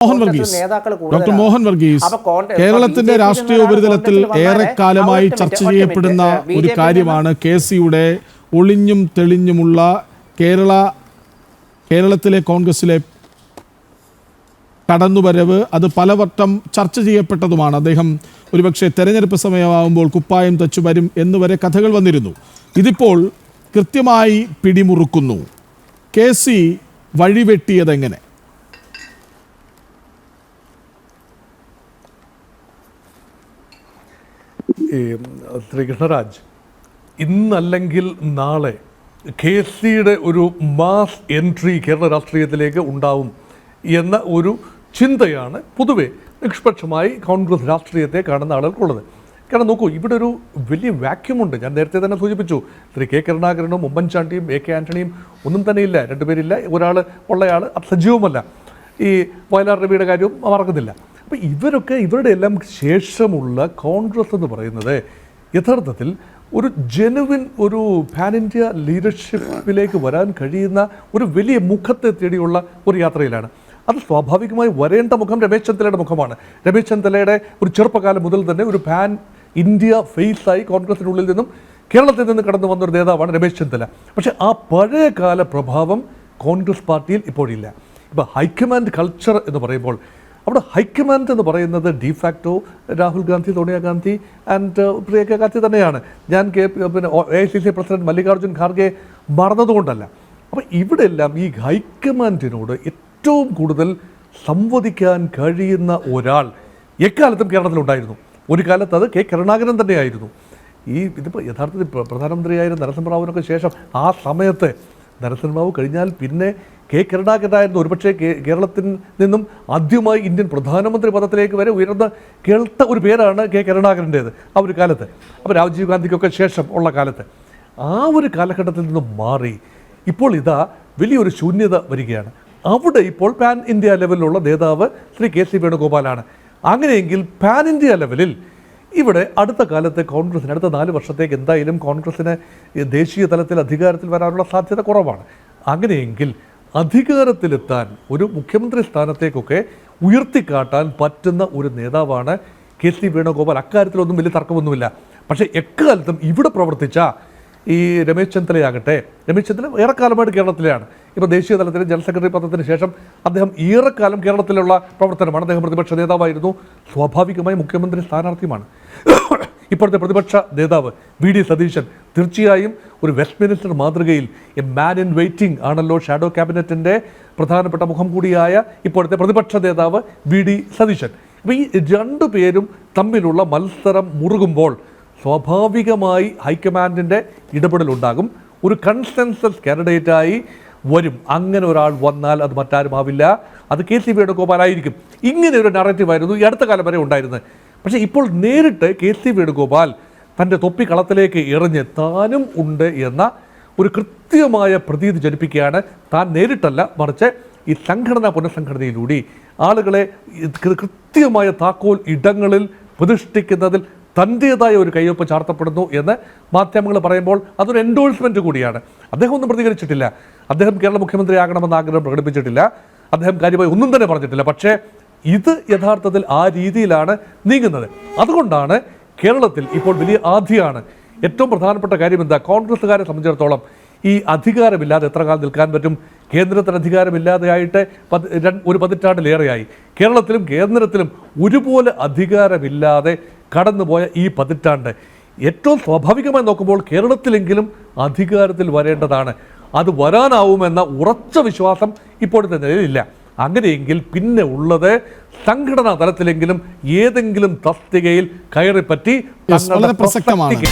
Doctor Mohan Varghese, കേരളത്തിന്റെ രാഷ്ട്രീയ ഉപരിതലത്തിൽ ഏറെക്കാലമായി ചർച്ച ചെയ്യപ്പെടുന്ന ഒരു കാര്യമാണ് കെ.സിയുടെ ഒളിഞ്ഞും തെളിഞ്ഞുമുള്ള കേരളത്തിലെ കോൺഗ്രസിലെ കടന്നുവരവ്. അത് പലവട്ടം ചർച്ച ചെയ്യപ്പെട്ടതുമാണ്. അദ്ദേഹം ഒരുപക്ഷെ തെരഞ്ഞെടുപ്പ് സമയമാകുമ്പോൾ കുപ്പായം തച്ചു വരും എന്നുവരെ കഥകൾ വന്നിരുന്നു. ഇതിപ്പോൾ കൃത്യമായി പിടിമുറുക്കുന്നു. കെ.സി വഴിവെട്ടിയതെങ്ങനെ? ശ്രീ കൃഷ്ണരാജ്, ഇന്നല്ലെങ്കിൽ നാളെ കെ.സിയുടെ ഒരു മാസ് എൻട്രി കേരള രാഷ്ട്രീയത്തിലേക്ക് ഉണ്ടാവും എന്ന ഒരു ചിന്തയാണ് പൊതുവെ നിഷ്പക്ഷമായി കോൺഗ്രസ് രാഷ്ട്രീയത്തെ കാണുന്ന ആളുകൾക്കുള്ളത്. കാരണം നോക്കൂ, ഇവിടെ ഒരു വലിയ വാക്യൂമുണ്ട്. ഞാൻ നേരത്തെ തന്നെ സൂചിപ്പിച്ചു, ശ്രീ കെ കരുണാകരനും ഉമ്മൻചാണ്ടിയും എ.കെ. ആന്റണിയും ഒന്നും തന്നെ ഇല്ല, രണ്ടുപേരില്ല. ഒരാൾ ഉള്ളയാൾ സജീവമല്ല. ഈ വയലാർ രവിയുടെ കാര്യവും മറക്കുന്നില്ല. അപ്പോൾ ഇവരുടെ എല്ലാം ശേഷമുള്ള കോൺഗ്രസ് എന്ന് പറയുന്നത് യഥാർത്ഥത്തിൽ ഒരു ജെനുവിൻ ഒരു പാൻ ഇന്ത്യ ലീഡർഷിപ്പിലേക്ക് വരാൻ കഴിയുന്ന ഒരു വലിയ മുഖത്തെ തേടിയുള്ള ഒരു യാത്രയിലാണ്. അത് സ്വാഭാവികമായി വരേണ്ട മുഖം രമേശ് ചെന്നിത്തലയുടെ മുഖമാണ്. രമേശ് ചെന്നിത്തലയുടെ ഒരു ചെറുപ്പകാലം മുതൽ തന്നെ ഒരു പാൻ ഇന്ത്യ ഫേസായി കോൺഗ്രസിനുള്ളിൽ നിന്നും കേരളത്തിൽ നിന്ന് കടന്നു വന്നൊരു നേതാവാണ് രമേശ് ചെന്നിത്തല. പക്ഷേ ആ പഴയകാല പ്രഭാവം കോൺഗ്രസ് പാർട്ടിയിൽ ഇപ്പോഴില്ല. ഇപ്പോൾ ഹൈക്കമാൻഡ് കൾച്ചർ എന്ന് പറയുമ്പോൾ അവിടെ ഹൈക്കമാൻഡ് എന്ന് പറയുന്നത് ഡിഫാക്ടോ രാഹുൽ ഗാന്ധി, സോണിയാഗാന്ധി ആൻഡ് പ്രിയങ്ക ഗാന്ധി തന്നെയാണ്. ഞാൻ AICC പ്രസിഡന്റ് മല്ലികാർജ്ജുൻ ഖാർഗെ മറന്നതുകൊണ്ടല്ല. അപ്പോൾ ഇവിടെ എല്ലാം ഈ ഹൈക്കമാൻഡിനോട് ഏറ്റവും കൂടുതൽ സംവദിക്കാൻ കഴിയുന്ന ഒരാൾ എക്കാലത്തും കേരളത്തിലുണ്ടായിരുന്നു. ഒരു കാലത്ത് അത് കെ കരുണാകരൻ തന്നെയായിരുന്നു. ഇതിപ്പോൾ യഥാർത്ഥത്തിൽ പ്രധാനമന്ത്രിയായിരുന്ന നരസിംഹറാവുവിനൊക്കെ ശേഷം ആ സമയത്ത് നരസിംഹറാവു കഴിഞ്ഞാൽ പിന്നെ കെ കരുണാകരനായിരുന്നു ഒരുപക്ഷെ കേരളത്തിൽ നിന്നും ആദ്യമായി ഇന്ത്യൻ പ്രധാനമന്ത്രി പദത്തിലേക്ക് വരെ ഉയർന്ന കേൾത്ത ഒരു പേരാണ് കെ കരുണാകരൻ്റേത് ആ ഒരു കാലത്ത്. അപ്പോൾ രാജീവ് ഗാന്ധിക്കൊക്കെ ശേഷം ഉള്ള കാലത്ത് ആ ഒരു കാലഘട്ടത്തിൽ നിന്നും മാറി ഇപ്പോൾ ഇതാ വലിയൊരു ശൂന്യത വരികയാണ്. അവിടെ ഇപ്പോൾ പാൻ ഇന്ത്യ ലെവലിലുള്ള നേതാവ് ശ്രീ കെ.സി വേണുഗോപാലാണ്. അങ്ങനെയെങ്കിൽ പാൻ ഇന്ത്യ ലെവലിൽ ഇവിടെ അടുത്ത കാലത്ത് കോൺഗ്രസിന് അടുത്ത 4 വർഷത്തേക്ക് എന്തായാലും കോൺഗ്രസിന് ദേശീയ തലത്തിൽ അധികാരത്തിൽ വരാനുള്ള സാധ്യത കുറവാണ്. അങ്ങനെയെങ്കിൽ അധികാരത്തിലെത്താൻ ഒരു മുഖ്യമന്ത്രി സ്ഥാനത്തേക്കൊക്കെ ഉയർത്തിക്കാട്ടാൻ പറ്റുന്ന ഒരു നേതാവാണ് കെ.സി വേണുഗോപാൽ. അക്കാര്യത്തിലൊന്നും വലിയ തർക്കമൊന്നുമില്ല. പക്ഷേ എക്കാലത്തും ഇവിടെ പ്രവർത്തിച്ച ഈ രമേശ് ചെന്നിത്തലയാകട്ടെ, രമേശ് ചെന്നിത്തല ഏറെക്കാലമായിട്ട് കേരളത്തിലാണ്. ഇപ്പോൾ ദേശീയ തലത്തിൽ ജനറൽ സെക്രട്ടറി പദത്തിന് ശേഷം അദ്ദേഹം ഏറെക്കാലം കേരളത്തിലുള്ള പ്രവർത്തനമാണ്. അദ്ദേഹം പ്രതിപക്ഷ നേതാവായിരുന്നു, സ്വാഭാവികമായി മുഖ്യമന്ത്രി സ്ഥാനാർത്ഥിയുമാണ്. ഇപ്പോഴത്തെ പ്രതിപക്ഷ നേതാവ് വി ഡി സതീശൻ തീർച്ചയായും ഒരു വെസ്റ്റ്മിനിസ്റ്റർ മാതൃകയിൽ എ മാൻ ഇൻ വെയിറ്റിംഗ് ആണല്ലോ. ഷാഡോ ക്യാബിനറ്റിൻ്റെ പ്രധാനപ്പെട്ട മുഖം കൂടിയായ ഇപ്പോഴത്തെ പ്രതിപക്ഷ നേതാവ് വി ഡി സതീശൻ. അപ്പോൾ ഈ രണ്ടു പേരും തമ്മിലുള്ള മത്സരം മുറുകുമ്പോൾ സ്വാഭാവികമായി ഹൈക്കമാൻഡിൻ്റെ ഇടപെടലുണ്ടാകും. ഒരു കൺസെൻസസ് കാൻഡിഡേറ്റായി വരും. അങ്ങനെ ഒരാൾ വന്നാൽ അത് മറ്റാരും ആവില്ല, അത് കെ.സി വേണുഗോപാലായിരിക്കും. ഇങ്ങനെ ഒരു നറേറ്റീവായിരുന്നു ഈ അടുത്ത കാലം വരെ ഉണ്ടായിരുന്നത്. പക്ഷേ ഇപ്പോൾ നേരിട്ട് കെ.സി വേണുഗോപാൽ തൻ്റെ തൊപ്പി കളത്തിലേക്ക് എറിഞ്ഞ് താനും ഉണ്ട് എന്ന ഒരു കൃത്യമായ പ്രതീതി ജനിപ്പിക്കുകയാണ്. താൻ നേരിട്ടല്ല, മറിച്ച് ഈ സംഘടനാ പുനഃസംഘടനയിലൂടെ ആളുകളെ കൃത്യമായ താക്കോൽ ഇടങ്ങളിൽ പ്രതിഷ്ഠിക്കുന്നതിൽ തൻ്റേതായ ഒരു കയ്യൊപ്പ് ചാർത്തപ്പെടുന്നു എന്ന് മാധ്യമങ്ങൾ പറയുമ്പോൾ അതൊരു എൻഡോഴ്സ്മെൻറ്റ് കൂടിയാണ്. അദ്ദേഹം ഒന്നും പ്രതികരിച്ചിട്ടില്ല. അദ്ദേഹം കേരള മുഖ്യമന്ത്രി ആകണമെന്ന് ആഗ്രഹം പ്രകടിപ്പിച്ചിട്ടില്ല. അദ്ദേഹം കാര്യമായി ഒന്നും തന്നെ പറഞ്ഞിട്ടില്ല. പക്ഷേ ഇത് യഥാർത്ഥത്തിൽ ആ രീതിയിലാണ് നീങ്ങുന്നത്. അതുകൊണ്ടാണ് കേരളത്തിൽ ഇപ്പോൾ വലിയ ആധിയാണ്. ഏറ്റവും പ്രധാനപ്പെട്ട കാര്യം എന്താ? കോൺഗ്രസ്സുകാരെ സംബന്ധിച്ചിടത്തോളം ഈ അധികാരമില്ലാതെ എത്ര കാലം നിൽക്കാൻ പറ്റും? കേന്ദ്രത്തിന് അധികാരമില്ലാതെയായിട്ട് ഒരു പതിറ്റാണ്ടിലേറെയായി. കേരളത്തിലും കേന്ദ്രത്തിലും ഒരുപോലെ അധികാരമില്ലാതെ കടന്നുപോയ ഈ പതിറ്റാണ്ട് ഏറ്റവും സ്വാഭാവികമായി നോക്കുമ്പോൾ കേരളത്തിലെങ്കിലും അധികാരത്തിൽ വരേണ്ടതാണ്. അത് വരാനാവുമെന്ന ഉറച്ച വിശ്വാസം ഇപ്പോഴത്തെ നിലയിലില്ല. അങ്ങനെയെങ്കിൽ പിന്നെ ഉള്ളത് സംഘടനാ തലത്തിലെങ്കിലും ഏതെങ്കിലും തസ്തികയിൽ കയറിപ്പറ്റി പ്രസക്തമാണ്.